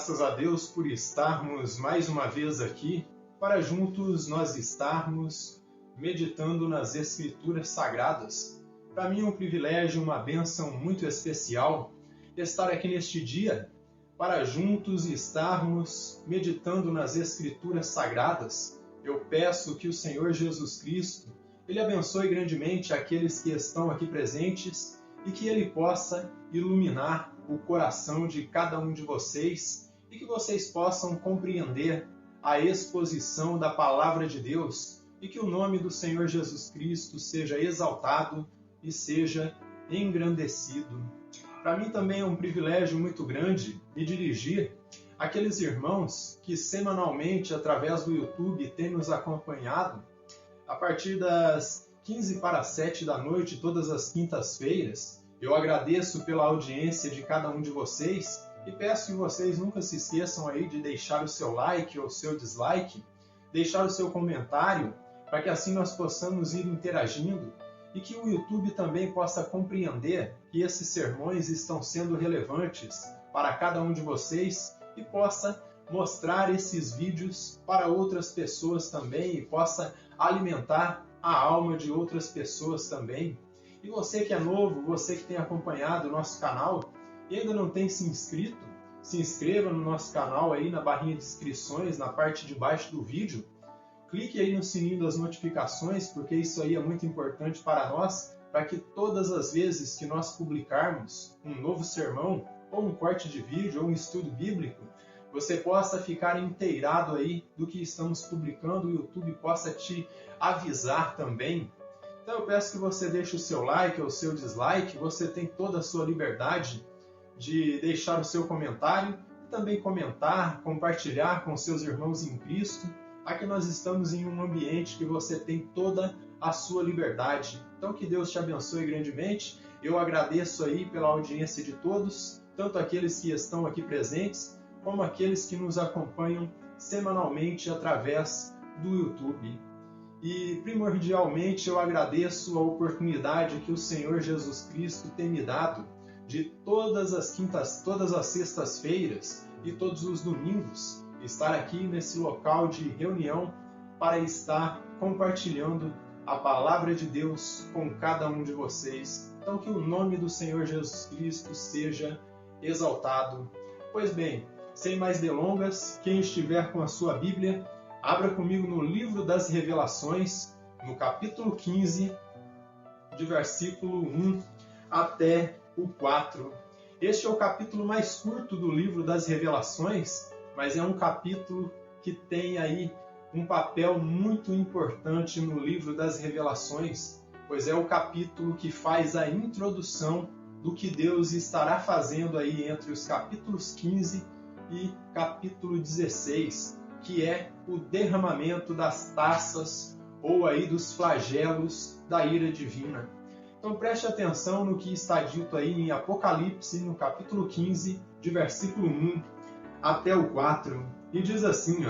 Graças a Deus por estarmos mais uma vez aqui para juntos nós estarmos meditando nas Escrituras Sagradas. Para mim é um privilégio, uma bênção muito especial estar aqui neste dia para juntos estarmos meditando nas Escrituras Sagradas. Eu peço que o Senhor Jesus Cristo, Ele abençoe grandemente aqueles que estão aqui presentes e que Ele possa iluminar o coração de cada um de vocês e que vocês possam compreender a exposição da Palavra de Deus e que o nome do Senhor Jesus Cristo seja exaltado e seja engrandecido. Para mim também é um privilégio muito grande me dirigir àqueles irmãos que semanalmente, através do YouTube, têm nos acompanhado a partir das 15 para 7 da noite, todas as quintas-feiras. Eu agradeço pela audiência de cada um de vocês e peço que vocês nunca se esqueçam aí de deixar o seu like ou o seu dislike, deixar o seu comentário, para que assim nós possamos ir interagindo e que o YouTube também possa compreender que esses sermões estão sendo relevantes para cada um de vocês e possa mostrar esses vídeos para outras pessoas também e possa alimentar a alma de outras pessoas também. E você que é novo, você que tem acompanhado o nosso canal e ainda não tem se inscrito, se inscreva no nosso canal aí na barrinha de inscrições, na parte de baixo do vídeo. Clique aí no sininho das notificações, porque isso aí é muito importante para nós, para que todas as vezes que nós publicarmos um novo sermão, ou um corte de vídeo, ou um estudo bíblico, você possa ficar inteirado aí do que estamos publicando, o YouTube possa te avisar também. Então eu peço que você deixe o seu like ou o seu dislike, você tem toda a sua liberdade de deixar o seu comentário e também comentar, compartilhar com seus irmãos em Cristo. Aqui nós estamos em um ambiente que você tem toda a sua liberdade. Então que Deus te abençoe grandemente. Eu agradeço aí pela audiência de todos, tanto aqueles que estão aqui presentes, como aqueles que nos acompanham semanalmente através do YouTube. E primordialmente eu agradeço a oportunidade que o Senhor Jesus Cristo tem me dado de todas as quintas, todas as sextas-feiras e todos os domingos estar aqui nesse local de reunião para estar compartilhando a Palavra de Deus com cada um de vocês. Então que o nome do Senhor Jesus Cristo seja exaltado. Pois bem, sem mais delongas, quem estiver com a sua Bíblia, abra comigo no livro das Revelações, no capítulo 15, de versículo 1 até o 4. Este é o capítulo mais curto do livro das Revelações, mas é um capítulo que tem aí um papel muito importante no livro das Revelações, pois é o capítulo que faz a introdução do que Deus estará fazendo aí entre os capítulos 15 e capítulo 16, que é o derramamento das taças ou aí dos flagelos da ira divina. Então preste atenção no que está dito aí em Apocalipse, no capítulo 15, de versículo 1 até o 4, e diz assim,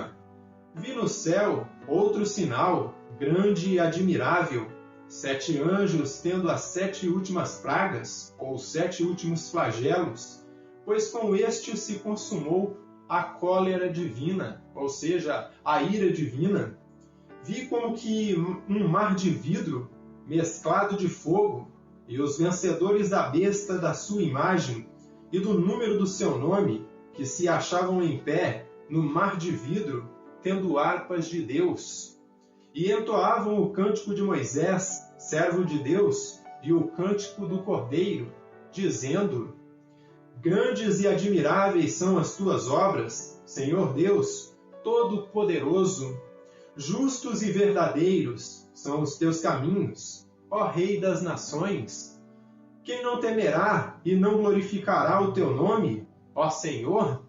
Vi no céu outro sinal, grande e admirável, 7 anjos tendo as 7 últimas pragas, ou 7 últimos flagelos, pois com este se consumou a cólera divina, ou seja, a ira divina. Vi como que um mar de vidro mesclado de fogo, e os vencedores da besta da sua imagem e do número do seu nome, que se achavam em pé no mar de vidro, tendo harpas de Deus. E entoavam o cântico de Moisés, servo de Deus, e o cântico do Cordeiro, dizendo: Grandes e admiráveis são as tuas obras, Senhor Deus, Todo-Poderoso. Justos e verdadeiros são os teus caminhos, ó Rei das nações. Quem não temerá e não glorificará o teu nome, ó Senhor?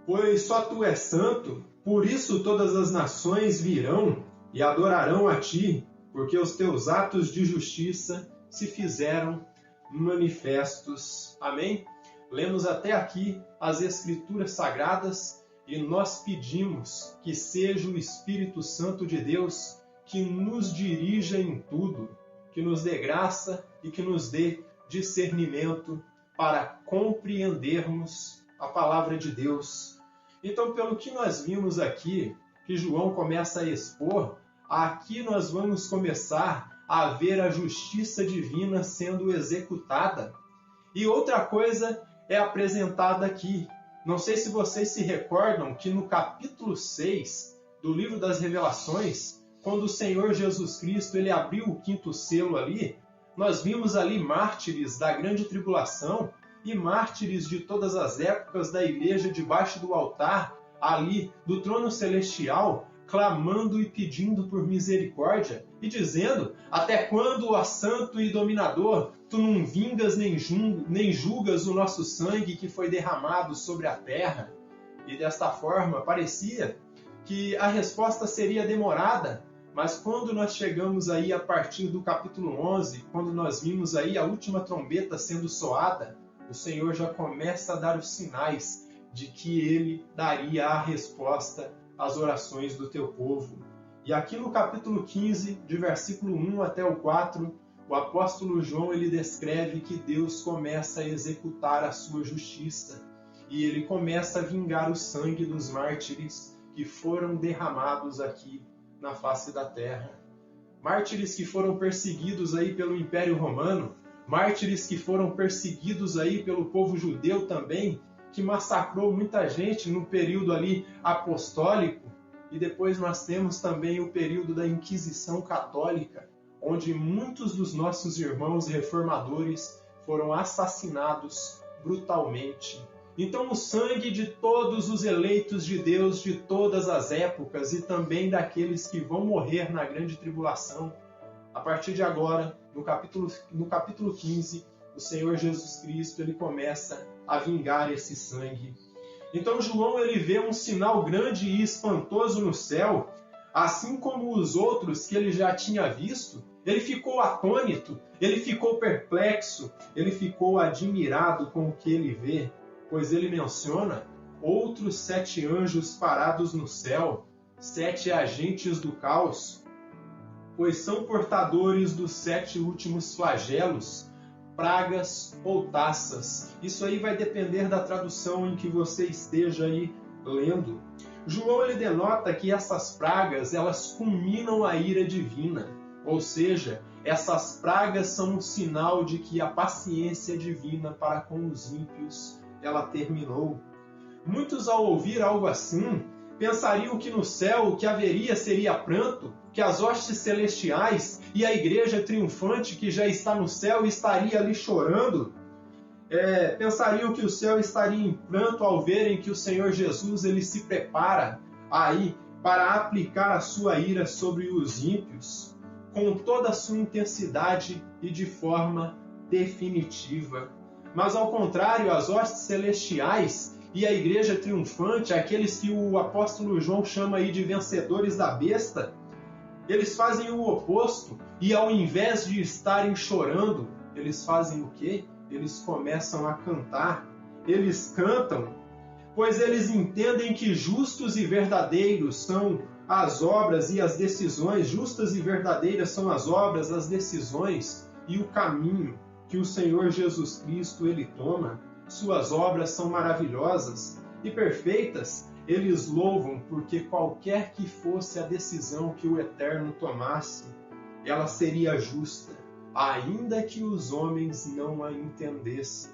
Pois só tu és santo, por isso todas as nações virão e adorarão a ti, porque os teus atos de justiça se fizeram manifestos. Amém? Lemos até aqui as Escrituras Sagradas e nós pedimos que seja o Espírito Santo de Deus que nos dirija em tudo, que nos dê graça e que nos dê discernimento para compreendermos a palavra de Deus. Então, pelo que nós vimos aqui, que João começa a expor, aqui nós vamos começar a ver a justiça divina sendo executada. E outra coisa é apresentada aqui. Não sei se vocês se recordam que no capítulo 6 do livro das Revelações, quando o Senhor Jesus Cristo ele abriu o 5º selo ali, nós vimos ali mártires da grande tribulação e mártires de todas as épocas da igreja debaixo do altar, ali do trono celestial, clamando e pedindo por misericórdia e dizendo: até quando, ó santo e dominador, tu não vingas nem julgas o nosso sangue que foi derramado sobre a terra? E desta forma parecia que a resposta seria demorada, mas quando nós chegamos aí a partir do capítulo 11, quando nós vimos aí a última trombeta sendo soada, o Senhor já começa a dar os sinais de que Ele daria a resposta às orações do teu povo. E aqui no capítulo 15, de versículo 1 até o 4, o apóstolo João ele descreve que Deus começa a executar a sua justiça e ele começa a vingar o sangue dos mártires que foram derramados aqui na face da terra. Mártires que foram perseguidos aí pelo Império Romano, mártires que foram perseguidos aí pelo povo judeu também, que massacrou muita gente no período ali apostólico, e depois nós temos também o período da Inquisição Católica, onde muitos dos nossos irmãos reformadores foram assassinados brutalmente. Então o sangue de todos os eleitos de Deus de todas as épocas e também daqueles que vão morrer na grande tribulação, a partir de agora, no capítulo 15, o Senhor Jesus Cristo ele começa a vingar esse sangue. Então João ele vê um sinal grande e espantoso no céu, assim como os outros que ele já tinha visto. Ele ficou atônito, ele ficou perplexo, ele ficou admirado com o que ele vê, pois ele menciona outros 7 anjos parados no céu, 7 agentes do caos, pois são portadores dos 7 últimos flagelos, pragas ou taças. Isso aí vai depender da tradução em que você esteja aí lendo. João ele denota que essas pragas elas culminam a ira divina, ou seja, essas pragas são um sinal de que a paciência divina para com os ímpios ela terminou. Muitos ao ouvir algo assim pensariam que no céu o que haveria seria pranto, que as hostes celestiais e a igreja triunfante que já está no céu estaria ali chorando. Pensariam que o céu estaria em pranto ao verem que o Senhor Jesus ele se prepara aí para aplicar a sua ira sobre os ímpios com toda a sua intensidade e de forma definitiva. Mas ao contrário, as hostes celestiais e a igreja triunfante, aqueles que o apóstolo João chama aí de vencedores da besta, eles fazem o oposto e ao invés de estarem chorando, eles fazem o quê? Eles começam a cantar. Eles cantam, pois eles entendem que justos e verdadeiros são as obras e as decisões, justas e verdadeiras são as obras, as decisões e o caminho que o Senhor Jesus Cristo ele toma. Suas obras são maravilhosas e perfeitas. Eles louvam porque qualquer que fosse a decisão que o Eterno tomasse, ela seria justa, ainda que os homens não a entendessem.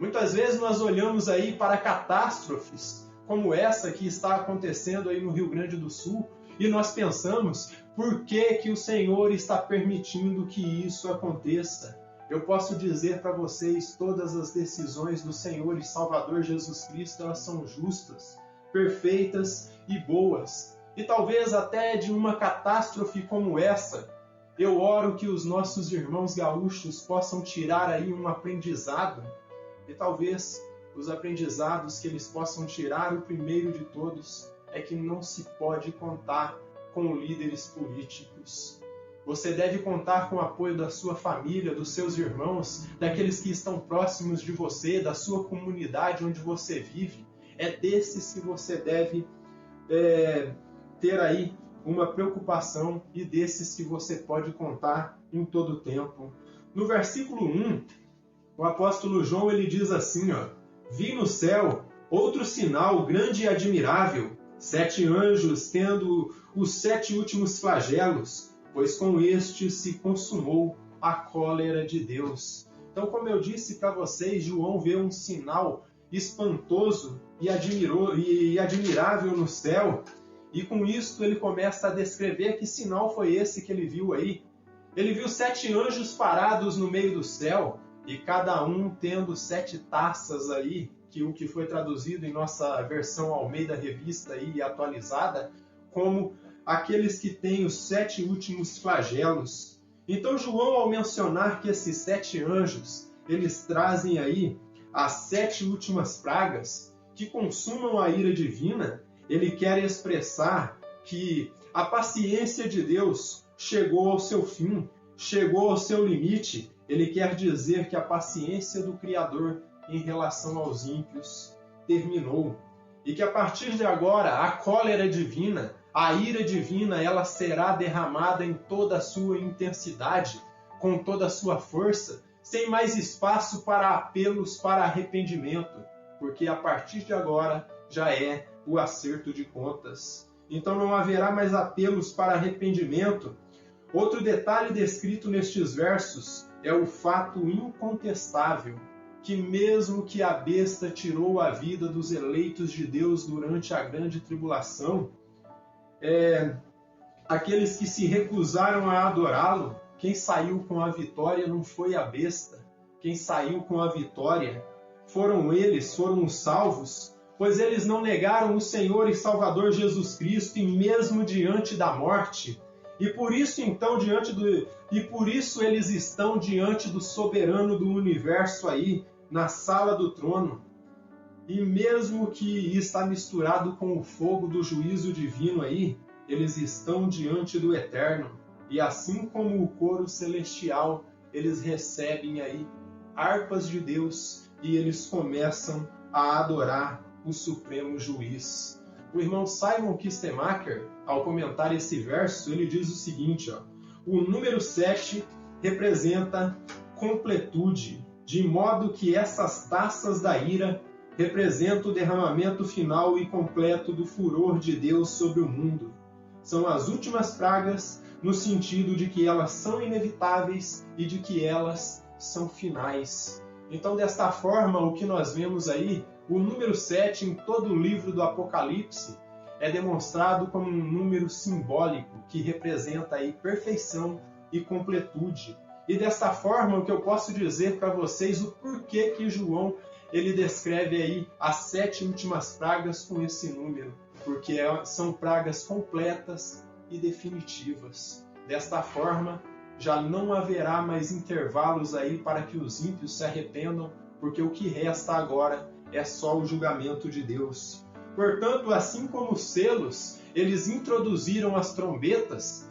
Muitas vezes nós olhamos aí para catástrofes como essa que está acontecendo aí no Rio Grande do Sul e nós pensamos, por que o Senhor está permitindo que isso aconteça? Eu posso dizer para vocês, todas as decisões do Senhor e Salvador Jesus Cristo, elas são justas, perfeitas e boas. E talvez até de uma catástrofe como essa, eu oro que os nossos irmãos gaúchos possam tirar aí um aprendizado. E talvez os aprendizados que eles possam tirar, o primeiro de todos, é que não se pode contar com líderes políticos. Você deve contar com o apoio da sua família, dos seus irmãos, daqueles que estão próximos de você, da sua comunidade onde você vive. É desses que você deve ter aí uma preocupação e desses que você pode contar em todo o tempo. No versículo 1, o apóstolo João ele diz assim, vi no céu outro sinal grande e admirável, 7 anjos tendo os 7 últimos flagelos, pois com estes se consumou a cólera de Deus. Então, como eu disse para vocês, João vê um sinal espantoso e admirável no céu, e com isto ele começa a descrever que sinal foi esse que ele viu aí. Ele viu 7 anjos parados no meio do céu, e cada um tendo 7 taças aí, que o que foi traduzido em nossa versão Almeida Revista aí, atualizada, como aqueles que têm os 7 últimos flagelos. Então João, ao mencionar que esses 7 anjos, eles trazem aí as 7 últimas pragas que consumam a ira divina, ele quer expressar que a paciência de Deus chegou ao seu fim, chegou ao seu limite. Ele quer dizer que a paciência do Criador em relação aos ímpios terminou. E que a partir de agora, a cólera divina, a ira divina, ela será derramada em toda a sua intensidade, com toda a sua força, sem mais espaço para apelos para arrependimento, porque a partir de agora já é o acerto de contas. Então não haverá mais apelos para arrependimento. Outro detalhe descrito nestes versos é o fato incontestável que mesmo que a besta tirou a vida dos eleitos de Deus durante a grande tribulação, aqueles que se recusaram a adorá-lo, quem saiu com a vitória não foi a besta. Quem saiu com a vitória foram eles, foram os salvos, pois eles não negaram o Senhor e Salvador Jesus Cristo, e mesmo diante da morte. E por isso então eles estão diante do soberano do universo aí, na sala do trono. E mesmo que está misturado com o fogo do juízo divino aí, eles estão diante do Eterno. E assim como o coro celestial, eles recebem aí harpas de Deus e eles começam a adorar o Supremo Juiz. O irmão Simon Kistemaker, ao comentar esse verso, ele diz o seguinte, o número 7 representa completude, de modo que essas taças da ira representam o derramamento final e completo do furor de Deus sobre o mundo. São as últimas pragas, no sentido de que elas são inevitáveis e de que elas são finais. Então, desta forma, o que nós vemos aí, o número 7 em todo o livro do Apocalipse é demonstrado como um número simbólico que representa aí perfeição e completude. E desta forma, o que eu posso dizer para vocês, o porquê que João ele descreve aí as 7 últimas pragas com esse número, porque são pragas completas e definitivas. Desta forma, já não haverá mais intervalos aí para que os ímpios se arrependam, porque o que resta agora é só o julgamento de Deus. Portanto, assim como os selos, eles introduziram as trombetas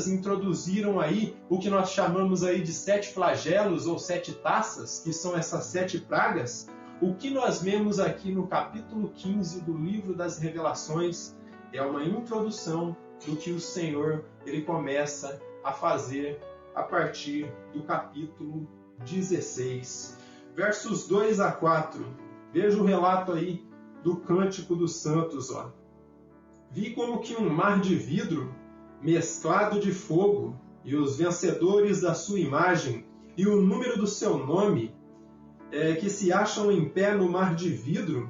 introduziram aí o que nós chamamos aí de 7 flagelos ou 7 taças, que são essas 7 pragas. O que nós vemos aqui no capítulo 15 do livro das Revelações é uma introdução do que o Senhor ele começa a fazer a partir do capítulo 16. Versos 2 a 4. Veja o relato aí do Cântico dos Santos. Vi como que um mar de vidro mesclado de fogo, e os vencedores da sua imagem, e o número do seu nome, que se acham em pé no mar de vidro,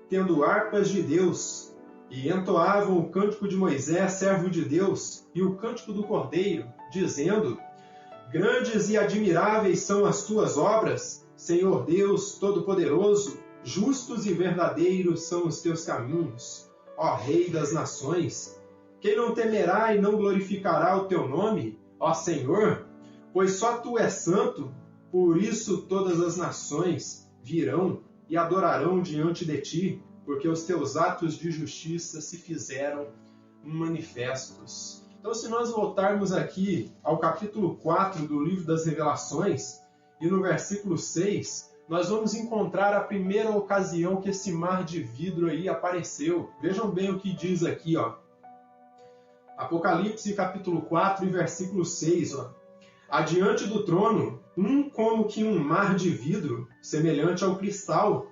tendo harpas de Deus, e entoavam o cântico de Moisés, servo de Deus, e o cântico do Cordeiro, dizendo: Grandes e admiráveis são as tuas obras, Senhor Deus Todo-Poderoso, justos e verdadeiros são os teus caminhos, ó Rei das nações. Quem não temerá e não glorificará o teu nome, ó Senhor? Pois só tu és santo, por isso todas as nações virão e adorarão diante de ti, porque os teus atos de justiça se fizeram manifestos. Então, se nós voltarmos aqui ao capítulo 4 do livro das Revelações, e no versículo 6, nós vamos encontrar a primeira ocasião que esse mar de vidro aí apareceu. Vejam bem o que diz aqui, Apocalipse capítulo 4 e versículo 6, Adiante do trono, como que um mar de vidro, semelhante ao cristal,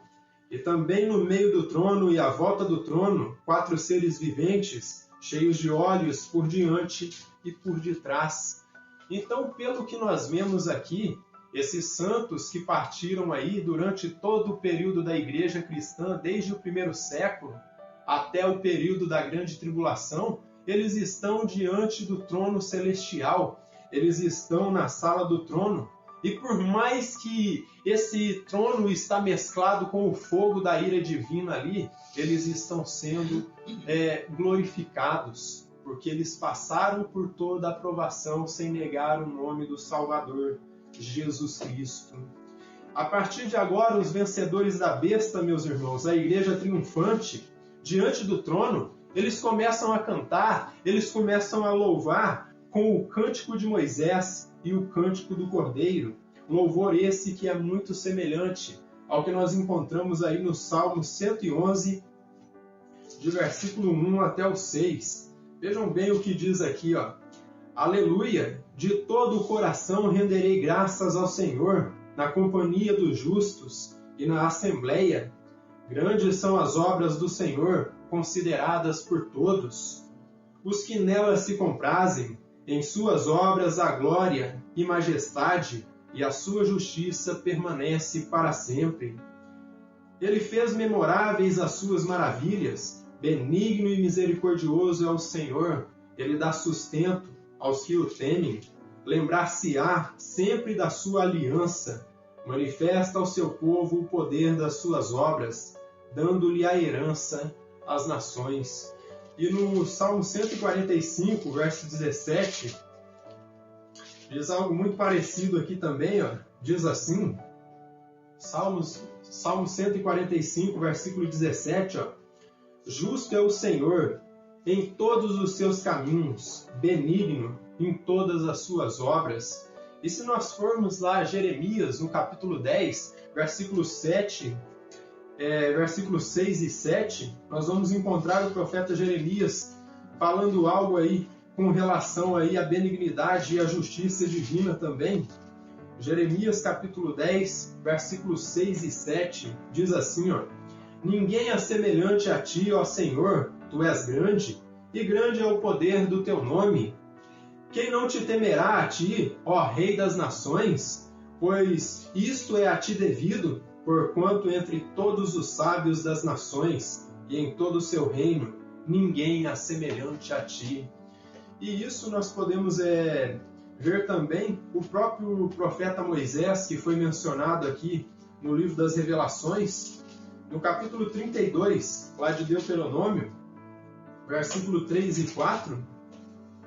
E também no meio do trono e à volta do trono, 4 seres viventes, cheios de olhos por diante e por detrás. Então, pelo que nós vemos aqui, esses santos que partiram aí durante todo o período da igreja cristã, desde o primeiro século até o período da grande tribulação, eles estão diante do trono celestial, eles estão na sala do trono. E por mais que esse trono está mesclado com o fogo da ira divina ali, eles estão sendo glorificados, porque eles passaram por toda a provação sem negar o nome do Salvador, Jesus Cristo. A partir de agora, os vencedores da besta, meus irmãos, a igreja triunfante, diante do trono, eles começam a cantar, eles começam a louvar com o cântico de Moisés e o cântico do Cordeiro. Louvor esse que é muito semelhante ao que nós encontramos aí no Salmo 111, de versículo 1 até o 6. Vejam bem o que diz aqui, ó. Aleluia! De todo o coração renderei graças ao Senhor, na companhia dos justos e na assembleia. Grandes são as obras do Senhor, consideradas por todos. Os que nelas se comprazem, em suas obras a glória e majestade, e a sua justiça permanece para sempre. Ele fez memoráveis as suas maravilhas, benigno e misericordioso é o Senhor, ele dá sustento aos que o temem, lembrar-se-á sempre da sua aliança, manifesta ao seu povo o poder das suas obras, dando-lhe a herança às nações. E no Salmo 145, verso 17, diz algo muito parecido aqui também, ó. Diz assim, Salmo 145, versículo 17, ó. Justo é o Senhor em todos os seus caminhos, benigno em todas as suas obras. E se nós formos lá a Jeremias, no capítulo 10, versículos 6 e 7, nós vamos encontrar o profeta Jeremias falando algo aí com relação aí à benignidade e à justiça divina também. Jeremias capítulo 10, versículos 6 e 7, diz assim, ó: Ninguém é semelhante a ti, ó Senhor, tu és grande, e grande é o poder do teu nome. Quem não te temerá a ti, ó Rei das nações? Pois isto é a ti devido, porquanto entre todos os sábios das nações, e em todo o seu reino, ninguém é semelhante a ti. E isso nós podemos ver também o próprio profeta Moisés, que foi mencionado aqui no livro das Revelações, no capítulo 32, lá de Deuteronômio, versículo 3 e 4,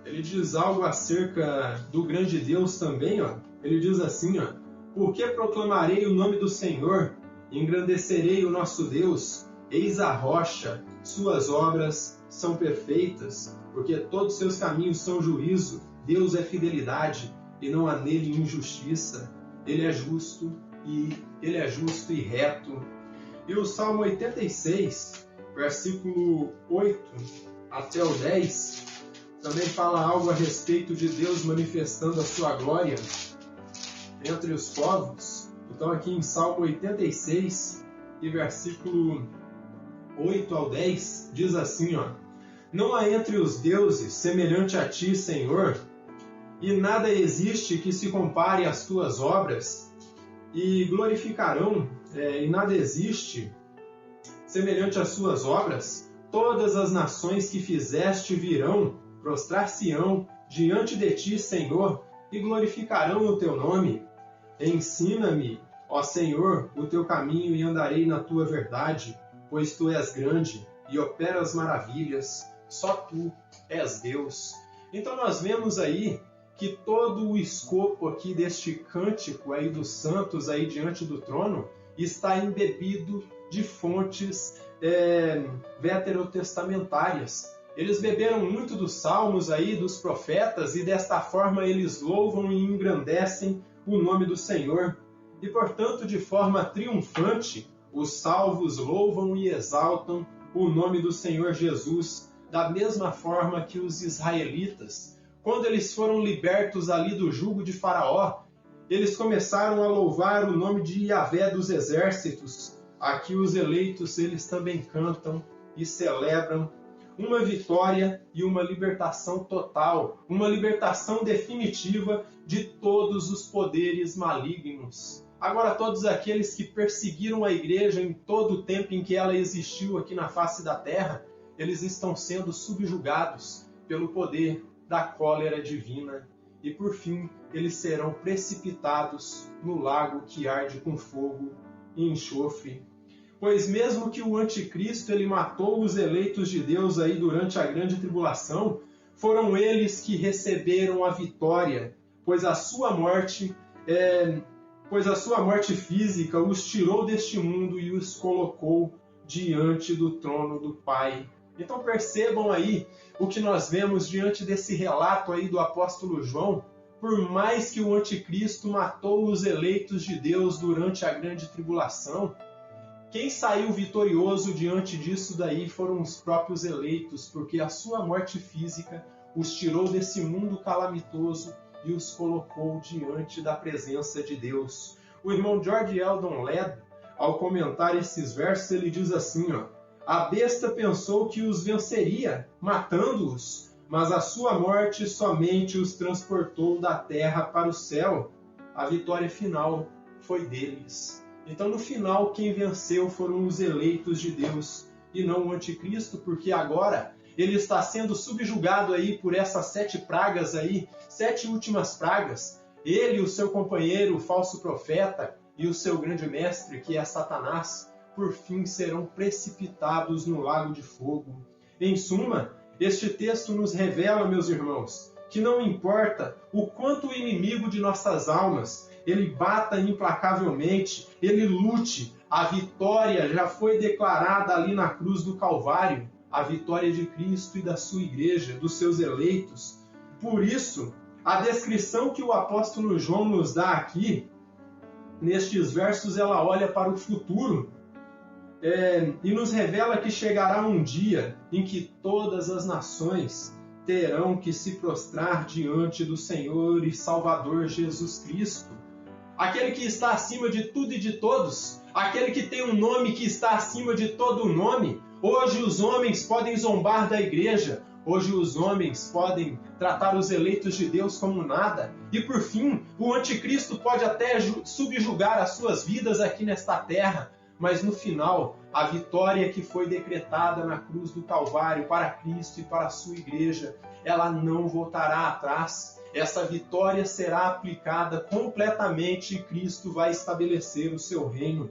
ele diz algo acerca do grande Deus também, ó. Ele diz assim, ó: Porque proclamarei o nome do Senhor, engrandecerei o nosso Deus, eis a rocha, suas obras são perfeitas, porque todos os seus caminhos são juízo, Deus é fidelidade, e não há nele injustiça, ele é justo e reto. E o Salmo 86, versículo 8 até o 10, também fala algo a respeito de Deus manifestando a sua glória entre os povos. Então aqui em Salmo 86, e versículo 8 ao 10, diz assim, ó: Não há entre os deuses semelhante a ti, Senhor, e nada existe que se compare às tuas obras, e glorificarão, e nada existe semelhante às suas obras. Todas as nações que fizeste virão, prostrar-se-ão diante de ti, Senhor, e glorificarão o teu nome. Ensina-me, ó Senhor, o teu caminho, e andarei na tua verdade, pois tu és grande e operas maravilhas, só tu és Deus. Então nós vemos aí que todo o escopo aqui deste cântico aí dos santos aí diante do trono está embebido de fontes veterotestamentárias. Eles beberam muito dos salmos aí, dos profetas, e desta forma eles louvam e engrandecem o nome do Senhor. E portanto, de forma triunfante, os salvos louvam e exaltam o nome do Senhor Jesus, da mesma forma que os israelitas, quando eles foram libertos ali do jugo de Faraó, eles começaram a louvar o nome de Yahvé dos exércitos, aqui os eleitos eles também cantam e celebram uma vitória e uma libertação total, uma libertação definitiva de todos os poderes malignos. Agora, todos aqueles que perseguiram a igreja em todo o tempo em que ela existiu aqui na face da terra, eles estão sendo subjugados pelo poder da cólera divina. E por fim, eles serão precipitados no lago que arde com fogo e enxofre. Pois mesmo que o anticristo ele matou os eleitos de Deus aí durante a grande tribulação, foram eles que receberam a vitória, pois a sua morte física os tirou deste mundo e os colocou diante do trono do Pai. Então percebam aí o que nós vemos diante desse relato aí do apóstolo João. Por mais que o anticristo matou os eleitos de Deus durante a grande tribulação, quem saiu vitorioso diante disso daí foram os próprios eleitos, porque a sua morte física os tirou desse mundo calamitoso e os colocou diante da presença de Deus. O irmão George Eldon Ladd, ao comentar esses versos, ele diz assim, a besta pensou que os venceria, matando-os, mas a sua morte somente os transportou da terra para o céu. A vitória final foi deles. Então, no final, quem venceu foram os eleitos de Deus e não o anticristo, porque agora ele está sendo subjugado aí por essas 7 pragas aí, 7 últimas pragas. Ele, o seu companheiro, o falso profeta e o seu grande mestre, que é Satanás, por fim serão precipitados no lago de fogo. Em suma, este texto nos revela, meus irmãos, que não importa o quanto o inimigo de nossas almas ele bata implacavelmente, ele lute, a vitória já foi declarada ali na cruz do Calvário, a vitória de Cristo e da sua igreja, dos seus eleitos. Por isso, a descrição que o apóstolo João nos dá aqui, nestes versos, ela olha para o futuro e nos revela que chegará um dia em que todas as nações terão que se prostrar diante do Senhor e Salvador Jesus Cristo. Aquele que está acima de tudo e de todos, aquele que tem um nome que está acima de todo o nome. Hoje os homens podem zombar da igreja, hoje os homens podem tratar os eleitos de Deus como nada. E por fim, o anticristo pode até subjugar as suas vidas aqui nesta terra, mas no final, a vitória que foi decretada na cruz do Calvário para Cristo e para a sua igreja, ela não voltará atrás. Essa vitória será aplicada completamente e Cristo vai estabelecer o seu reino.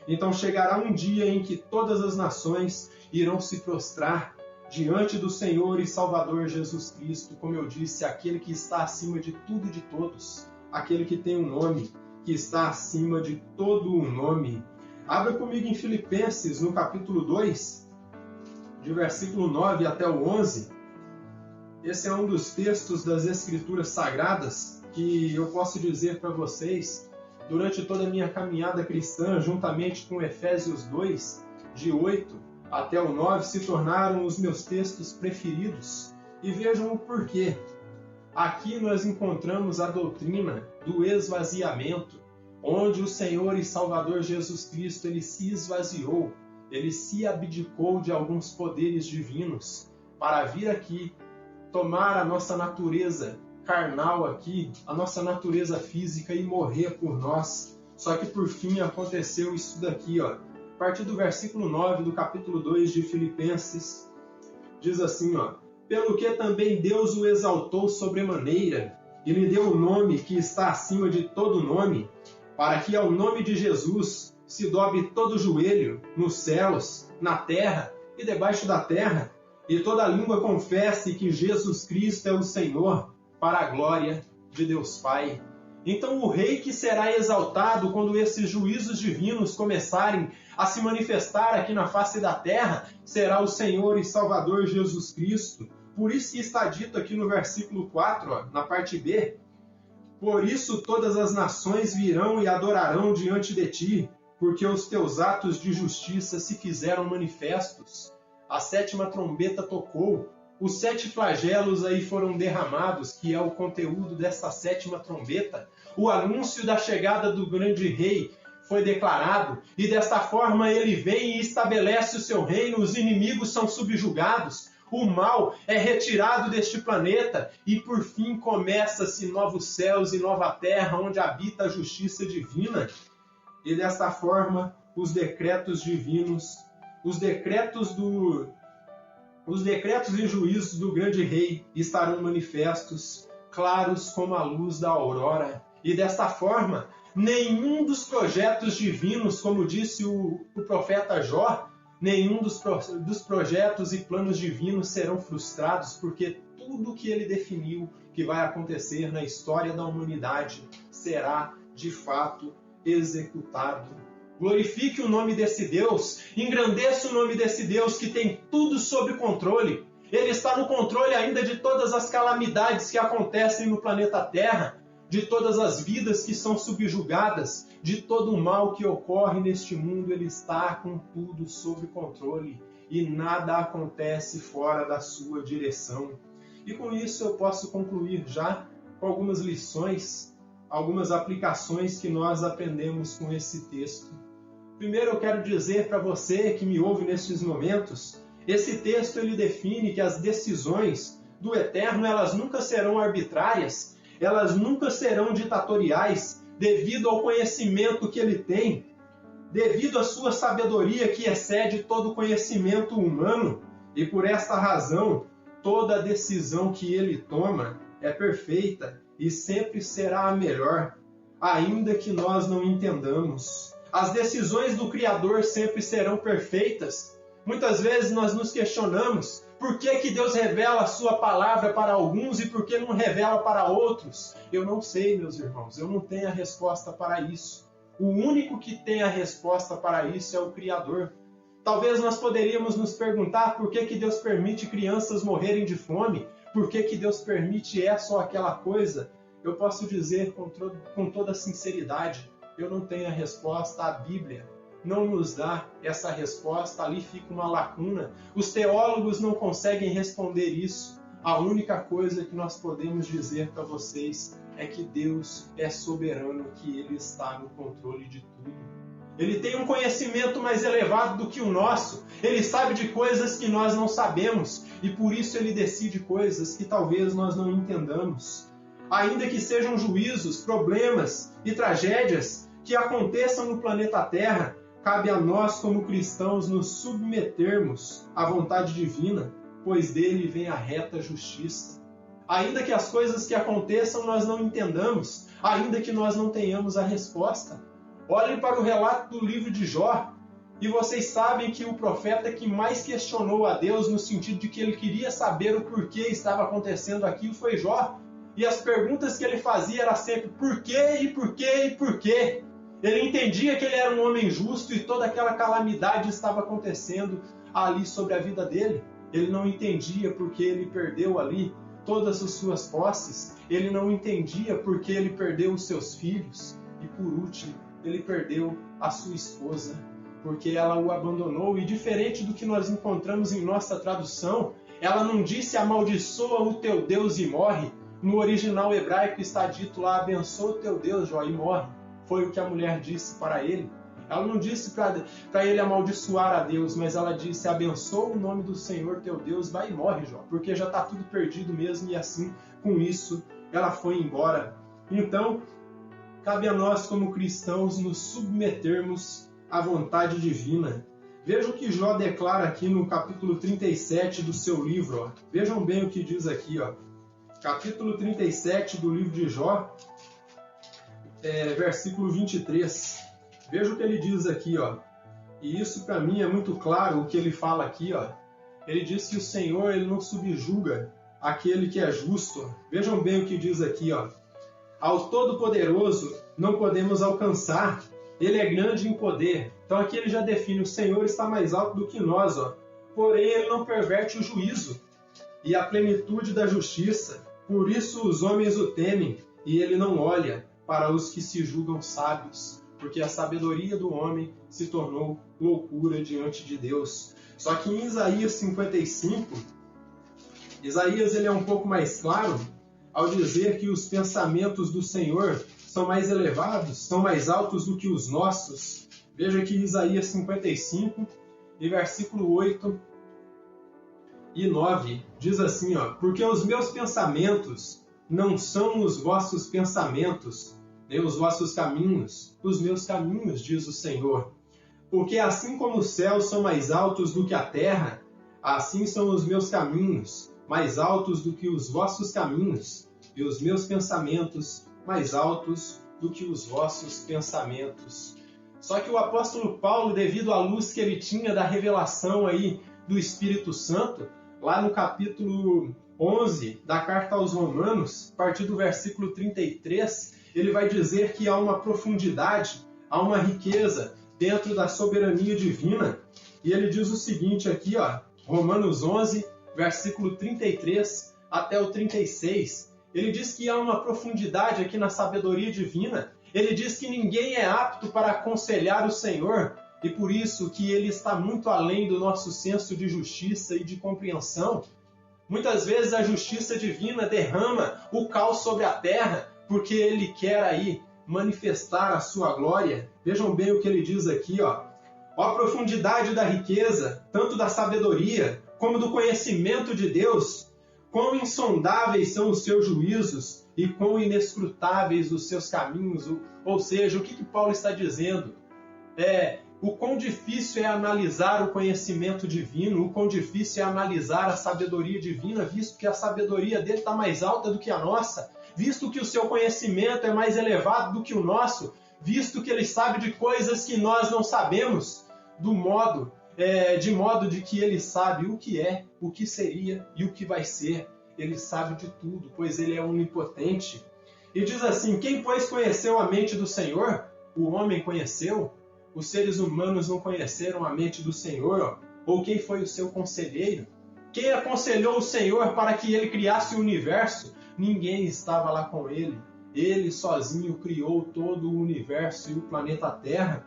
Então chegará um dia em que todas as nações irão se prostrar diante do Senhor e Salvador Jesus Cristo, como eu disse, aquele que está acima de tudo e de todos, aquele que tem um nome, que está acima de todo o nome. Abra comigo em Filipenses, no capítulo 2, de versículo 9 até o 11. Esse é um dos textos das Escrituras Sagradas que eu posso dizer para vocês, durante toda a minha caminhada cristã, juntamente com Efésios 2, de 8 até o 9, se tornaram os meus textos preferidos. E vejam o porquê. Aqui nós encontramos a doutrina do esvaziamento, onde o Senhor e Salvador Jesus Cristo ele se esvaziou, ele se abdicou de alguns poderes divinos para vir aqui tomar a nossa natureza carnal aqui, a nossa natureza física e morrer por nós. Só que por fim aconteceu isso daqui, a partir do versículo 9 do capítulo 2 de Filipenses, diz assim, pelo que também Deus o exaltou sobremaneira e lhe deu o nome que está acima de todo nome, para que ao nome de Jesus se dobre todo o joelho, nos céus, na terra e debaixo da terra, e toda língua confesse que Jesus Cristo é o Senhor, para a glória de Deus Pai. Então o rei que será exaltado quando esses juízos divinos começarem a se manifestar aqui na face da terra, será o Senhor e Salvador Jesus Cristo. Por isso que está dito aqui no versículo 4, na parte B, por isso todas as nações virão e adorarão diante de ti, porque os teus atos de justiça se fizeram manifestos. A 7ª trombeta tocou, os 7 flagelos aí foram derramados, que é o conteúdo dessa 7ª trombeta. O anúncio da chegada do grande rei foi declarado, e desta forma ele vem e estabelece o seu reino, os inimigos são subjugados, o mal é retirado deste planeta e por fim começa-se novos céus e nova terra onde habita a justiça divina. E desta forma os decretos divinos, os decretos e juízos do grande rei estarão manifestos, claros como a luz da aurora. E desta forma, nenhum dos projetos divinos, como disse o profeta Jó, nenhum dos projetos e planos divinos serão frustrados, porque tudo o que ele definiu que vai acontecer na história da humanidade será, de fato, executado. Glorifique o nome desse Deus, engrandeça o nome desse Deus que tem tudo sob controle. Ele está no controle ainda de todas as calamidades que acontecem no planeta Terra, de todas as vidas que são subjugadas, de todo o mal que ocorre neste mundo. Ele está com tudo sob controle e nada acontece fora da sua direção. E com isso eu posso concluir já com algumas lições, algumas aplicações que nós aprendemos com esse texto. Primeiro eu quero dizer para você que me ouve nestes momentos, esse texto ele define que as decisões do Eterno elas nunca serão arbitrárias, elas nunca serão ditatoriais, devido ao conhecimento que ele tem, devido à sua sabedoria que excede todo conhecimento humano, e por esta razão, toda decisão que ele toma é perfeita e sempre será a melhor, ainda que nós não entendamos. As decisões do Criador sempre serão perfeitas. Muitas vezes nós nos questionamos por que Deus revela a sua palavra para alguns e por que não revela para outros. Eu não sei, meus irmãos, eu não tenho a resposta para isso. O único que tem a resposta para isso é o Criador. Talvez nós poderíamos nos perguntar por que Deus permite crianças morrerem de fome, por que Deus permite essa ou aquela coisa. Eu posso dizer com toda sinceridade, eu não tenho a resposta. A Bíblia não nos dá essa resposta, ali fica uma lacuna. Os teólogos não conseguem responder isso. A única coisa que nós podemos dizer para vocês é que Deus é soberano, que Ele está no controle de tudo. Ele tem um conhecimento mais elevado do que o nosso. Ele sabe de coisas que nós não sabemos e por isso Ele decide coisas que talvez nós não entendamos. Ainda que sejam juízos, problemas e tragédias que aconteçam no planeta Terra, cabe a nós, como cristãos, nos submetermos à vontade divina, pois dele vem a reta justiça. Ainda que as coisas que aconteçam nós não entendamos, ainda que nós não tenhamos a resposta. Olhem para o relato do livro de Jó, e vocês sabem que o profeta que mais questionou a Deus, no sentido de que ele queria saber o porquê estava acontecendo aquilo, foi Jó. E as perguntas que ele fazia eram sempre por quê, e por quê, e por quê. Ele entendia que ele era um homem justo e toda aquela calamidade estava acontecendo ali sobre a vida dele. Ele não entendia porque ele perdeu ali todas as suas posses. Ele não entendia porque ele perdeu os seus filhos. E por último, ele perdeu a sua esposa, porque ela o abandonou. E diferente do que nós encontramos em nossa tradução, ela não disse amaldiçoa o teu Deus e morre. No original hebraico está dito lá, abençoa o teu Deus, Jó, e morre. Foi o que a mulher disse para ele. Ela não disse para ele amaldiçoar a Deus, mas ela disse, abençoa o nome do Senhor teu Deus, vai e morre, Jó, porque já está tudo perdido mesmo, e assim, com isso, ela foi embora. Então, cabe a nós, como cristãos, nos submetermos à vontade divina. Veja o que Jó declara aqui no capítulo 37 do seu livro. Ó. Vejam bem o que diz aqui, ó. Capítulo 37 do livro de Jó, versículo 23. Veja o que ele diz aqui, ó. E isso para mim é muito claro o que ele fala aqui, ó. Ele diz que o Senhor ele não subjuga aquele que é justo. Vejam bem o que diz aqui, ó. Ao Todo-Poderoso não podemos alcançar. Ele é grande em poder. Então aqui ele já define, o Senhor está mais alto do que nós, ó. Porém ele não perverte o juízo e a plenitude da justiça. Por isso os homens o temem, e ele não olha para os que se julgam sábios, porque a sabedoria do homem se tornou loucura diante de Deus. Só que em Isaías 55, Isaías ele é um pouco mais claro ao dizer que os pensamentos do Senhor são mais elevados, são mais altos do que os nossos. Veja aqui Isaías 55, e versículo 8 e 9, diz assim, porque os meus pensamentos não são os vossos pensamentos, nem os vossos caminhos, os meus caminhos, diz o Senhor. Porque assim como os céus são mais altos do que a terra, assim são os meus caminhos, mais altos do que os vossos caminhos, e os meus pensamentos mais altos do que os vossos pensamentos. Só que o apóstolo Paulo, devido à luz que ele tinha da revelação aí do Espírito Santo, lá no capítulo 11 da carta aos Romanos, a partir do versículo 33, ele vai dizer que há uma profundidade, há uma riqueza dentro da soberania divina. E ele diz o seguinte aqui, Romanos 11, versículo 33 até o 36. Ele diz que há uma profundidade aqui na sabedoria divina. Ele diz que ninguém é apto para aconselhar o Senhor, e por isso que ele está muito além do nosso senso de justiça e de compreensão. Muitas vezes a justiça divina derrama o caos sobre a terra, porque ele quer aí manifestar a sua glória. Vejam bem o que ele diz aqui, ó a profundidade da riqueza, tanto da sabedoria como do conhecimento de Deus. Quão insondáveis são os seus juízos e quão inescrutáveis os seus caminhos. Ou seja, o que Paulo está dizendo? O quão difícil é analisar o conhecimento divino, o quão difícil é analisar a sabedoria divina, visto que a sabedoria dele está mais alta do que a nossa, visto que o seu conhecimento é mais elevado do que o nosso, visto que ele sabe de coisas que nós não sabemos, de modo de que ele sabe o que é, o que seria e o que vai ser. Ele sabe de tudo, pois ele é onipotente. E diz assim, quem, pois, conheceu a mente do Senhor? O homem conheceu? Os seres humanos não conheceram a mente do Senhor? Ou quem foi o seu conselheiro? Quem aconselhou o Senhor para que ele criasse o universo? Ninguém estava lá com ele. Ele sozinho criou todo o universo e o planeta Terra.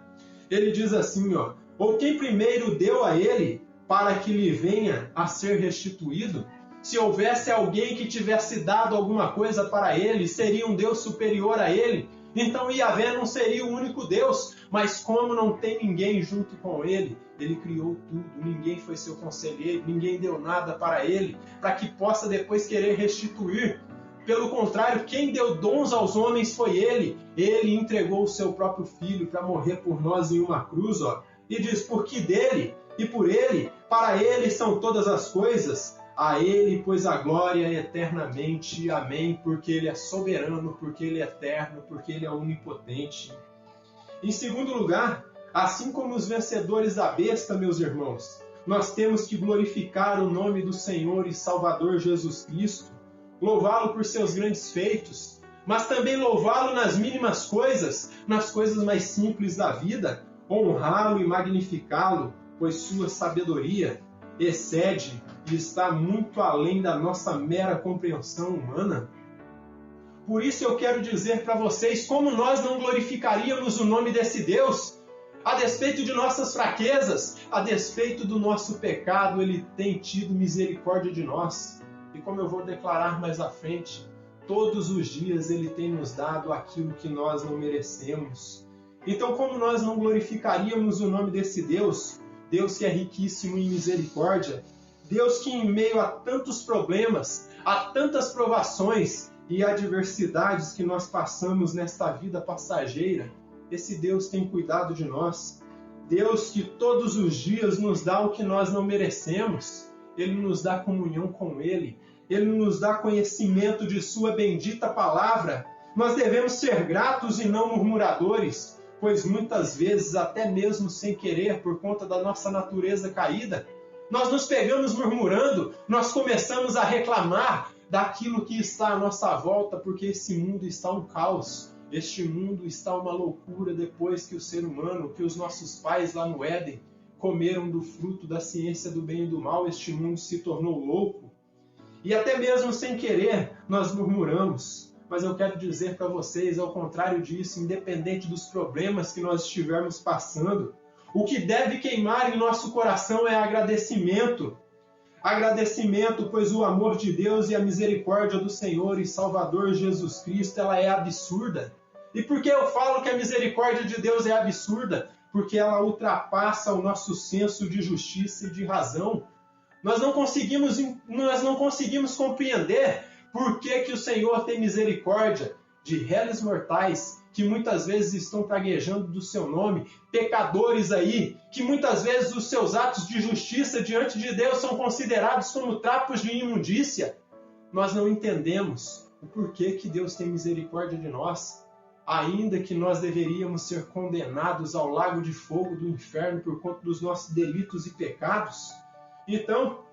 Ele diz assim, ou quem primeiro deu a ele para que lhe venha a ser restituído? Se houvesse alguém que tivesse dado alguma coisa para ele, seria um Deus superior a ele. Então Yahvé não seria o único Deus, mas como não tem ninguém junto com ele, ele criou tudo, ninguém foi seu conselheiro, ninguém deu nada para ele, para que possa depois querer restituir. Pelo contrário, quem deu dons aos homens foi ele. Ele entregou o seu próprio filho para morrer por nós em uma cruz. E diz, porque dele e por ele, para ele são todas as coisas. A ele, pois, a glória eternamente. Amém. Porque ele é soberano, porque ele é eterno, porque ele é onipotente. Em segundo lugar, assim como os vencedores da besta, meus irmãos, nós temos que glorificar o nome do Senhor e Salvador Jesus Cristo, louvá-lo por seus grandes feitos, mas também louvá-lo nas mínimas coisas, nas coisas mais simples da vida, honrá-lo e magnificá-lo, pois sua sabedoria excede e está muito além da nossa mera compreensão humana. Por isso eu quero dizer para vocês como nós não glorificaríamos o nome desse Deus. A despeito de nossas fraquezas, a despeito do nosso pecado, ele tem tido misericórdia de nós. E como eu vou declarar mais à frente, todos os dias ele tem nos dado aquilo que nós não merecemos. Então, como nós não glorificaríamos o nome desse Deus? Deus que é riquíssimo em misericórdia. Deus que, em meio a tantos problemas, a tantas provações e adversidades que nós passamos nesta vida passageira, esse Deus tem cuidado de nós. Deus que todos os dias nos dá o que nós não merecemos. Ele nos dá comunhão com Ele. Ele nos dá conhecimento de Sua bendita palavra. Nós devemos ser gratos e não murmuradores, pois muitas vezes, até mesmo sem querer, por conta da nossa natureza caída, nós nos pegamos murmurando, nós começamos a reclamar daquilo que está à nossa volta, porque esse mundo está um caos. Este mundo está uma loucura depois que o ser humano, que os nossos pais lá no Éden, comeram do fruto da ciência do bem e do mal, este mundo se tornou louco. E até mesmo sem querer, nós murmuramos. Mas eu quero dizer para vocês, ao contrário disso, independente dos problemas que nós estivermos passando, o que deve queimar em nosso coração é agradecimento. Agradecimento, pois o amor de Deus e a misericórdia do Senhor e Salvador Jesus Cristo, ela é absurda. E por que eu falo que a misericórdia de Deus é absurda? Porque ela ultrapassa o nosso senso de justiça e de razão. Nós não conseguimos compreender por que o Senhor tem misericórdia de réis mortais que muitas vezes estão praguejando do seu nome, pecadores aí, que muitas vezes os seus atos de justiça diante de Deus são considerados como trapos de imundícia. Nós não entendemos o porquê que Deus tem misericórdia de nós, ainda que nós deveríamos ser condenados ao lago de fogo do inferno por conta dos nossos delitos e pecados. Então,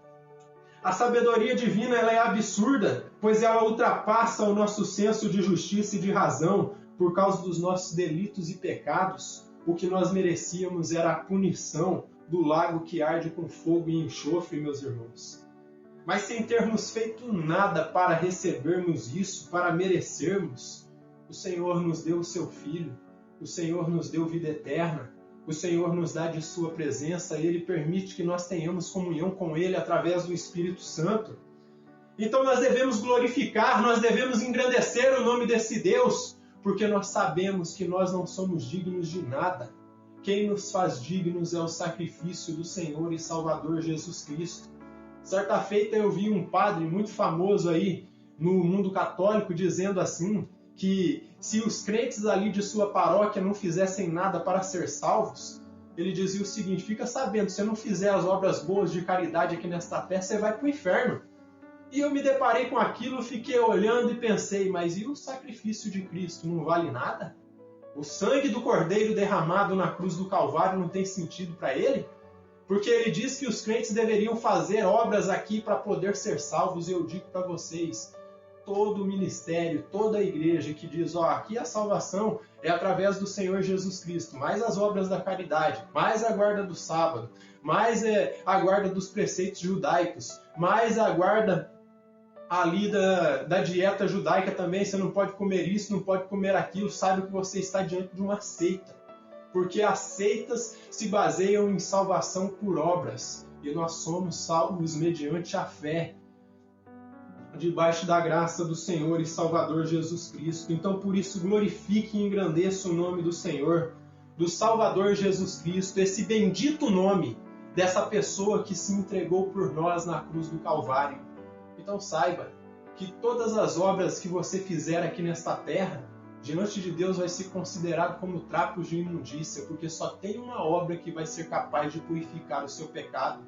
a sabedoria divina ela é absurda, pois ela ultrapassa o nosso senso de justiça e de razão por causa dos nossos delitos e pecados. O que nós merecíamos era a punição do lago que arde com fogo e enxofre, meus irmãos. Mas sem termos feito nada para recebermos isso, para merecermos, o Senhor nos deu o seu Filho, o Senhor nos deu vida eterna, o Senhor nos dá de sua presença, Ele permite que nós tenhamos comunhão com Ele através do Espírito Santo. Então nós devemos glorificar, nós devemos engrandecer o nome desse Deus, porque nós sabemos que nós não somos dignos de nada. Quem nos faz dignos é o sacrifício do Senhor e Salvador Jesus Cristo. Certa feita eu vi um padre muito famoso aí no mundo católico dizendo assim, que se os crentes ali de sua paróquia não fizessem nada para ser salvos, ele dizia o seguinte: fica sabendo, se você não fizer as obras boas de caridade aqui nesta terra, você vai para o inferno. E eu me deparei com aquilo, fiquei olhando e pensei, mas e o sacrifício de Cristo não vale nada? O sangue do Cordeiro derramado na cruz do Calvário não tem sentido para ele? Porque ele diz que os crentes deveriam fazer obras aqui para poder ser salvos, e eu digo para vocês, todo o ministério, toda a igreja que diz, aqui a salvação é através do Senhor Jesus Cristo, mais as obras da caridade, mais a guarda do sábado, mais a guarda dos preceitos judaicos, mais a guarda ali da dieta judaica também, você não pode comer isso, não pode comer aquilo, sabe que você está diante de uma seita, porque as seitas se baseiam em salvação por obras, e nós somos salvos mediante a fé, debaixo da graça do Senhor e Salvador Jesus Cristo. Então, por isso, glorifique e engrandeça o nome do Senhor, do Salvador Jesus Cristo, esse bendito nome dessa pessoa que se entregou por nós na cruz do Calvário. Então, saiba que todas as obras que você fizer aqui nesta terra, diante de Deus vai ser considerado como trapos de imundícia, porque só tem uma obra que vai ser capaz de purificar o seu pecado.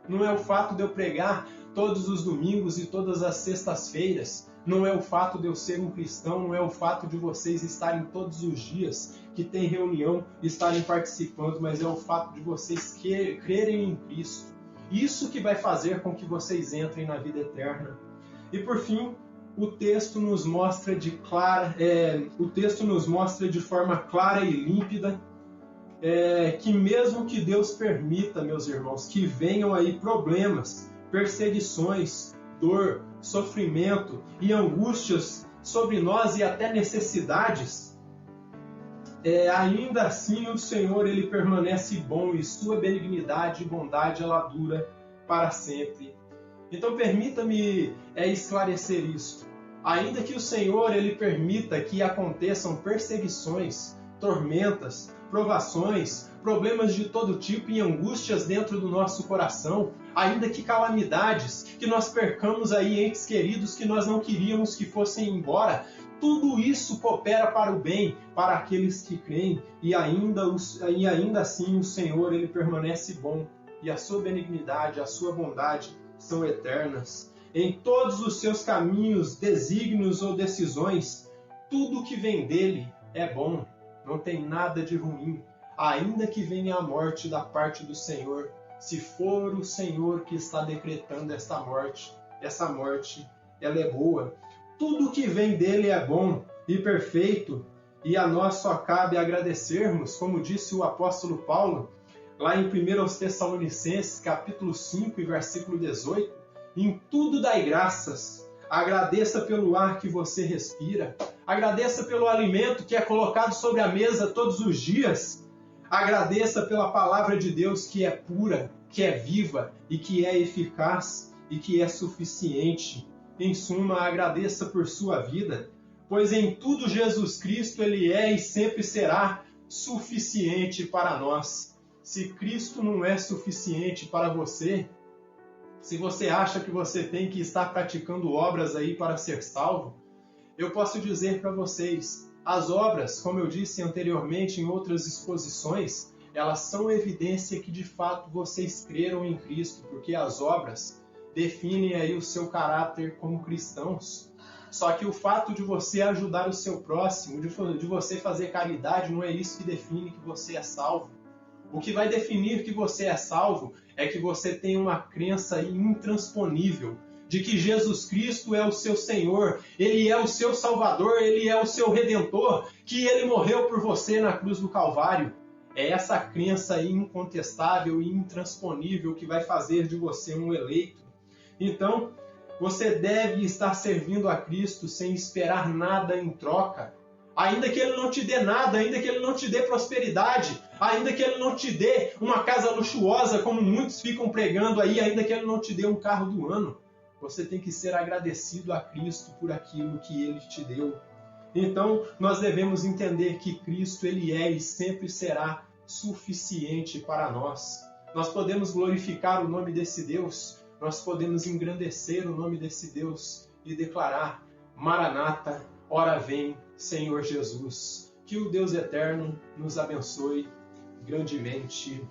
Não é o fato de eu pregar todos os domingos e todas as sextas-feiras. Não é o fato de eu ser um cristão, não é o fato de vocês estarem todos os dias que tem reunião, estarem participando, mas é o fato de vocês crerem em Cristo. Isso que vai fazer com que vocês entrem na vida eterna. E por fim, o texto nos mostra de forma clara e límpida que mesmo que Deus permita, meus irmãos, que venham aí problemas, perseguições, dor, sofrimento e angústias sobre nós e até necessidades, ainda assim o Senhor ele permanece bom e sua benignidade e bondade ela dura para sempre. Então permita-me esclarecer isso. Ainda que o Senhor ele permita que aconteçam perseguições, tormentas, provações, problemas de todo tipo e angústias dentro do nosso coração, ainda que calamidades, que nós percamos aí entes queridos que nós não queríamos que fossem embora, tudo isso coopera para o bem, para aqueles que creem, e ainda assim o Senhor ele permanece bom, e a sua benignidade, a sua bondade são eternas. Em todos os seus caminhos, desígnios ou decisões, tudo que vem dele é bom. Não tem nada de ruim, ainda que venha a morte da parte do Senhor. Se for o Senhor que está decretando essa morte ela é boa. Tudo que vem dele é bom e perfeito, e a nós só cabe agradecermos, como disse o apóstolo Paulo, lá em 1 Tessalonicenses, capítulo 5, e versículo 18, em tudo dai graças. Agradeça pelo ar que você respira. Agradeça pelo alimento que é colocado sobre a mesa todos os dias. Agradeça pela palavra de Deus que é pura, que é viva e que é eficaz e que é suficiente. Em suma, agradeça por sua vida, pois em tudo Jesus Cristo ele é e sempre será suficiente para nós. Se Cristo não é suficiente para você, se você acha que você tem que estar praticando obras aí para ser salvo, eu posso dizer para vocês, as obras, como eu disse anteriormente em outras exposições, elas são evidência que de fato vocês creram em Cristo, porque as obras definem aí o seu caráter como cristãos. Só que o fato de você ajudar o seu próximo, de você fazer caridade, não é isso que define que você é salvo. O que vai definir que você é salvo é que você tem uma crença intransponível de que Jesus Cristo é o seu Senhor, Ele é o seu Salvador, Ele é o seu Redentor, que Ele morreu por você na cruz do Calvário. É essa crença incontestável e intransponível que vai fazer de você um eleito. Então, você deve estar servindo a Cristo sem esperar nada em troca. Ainda que Ele não te dê nada, ainda que Ele não te dê prosperidade, ainda que Ele não te dê uma casa luxuosa, como muitos ficam pregando aí, ainda que Ele não te dê um carro do ano, você tem que ser agradecido a Cristo por aquilo que Ele te deu. Então, nós devemos entender que Cristo, Ele é e sempre será suficiente para nós. Nós podemos glorificar o nome desse Deus, nós podemos engrandecer o nome desse Deus e declarar: Maranata, ora vem, Senhor Jesus. Que o Deus eterno nos abençoe grandemente.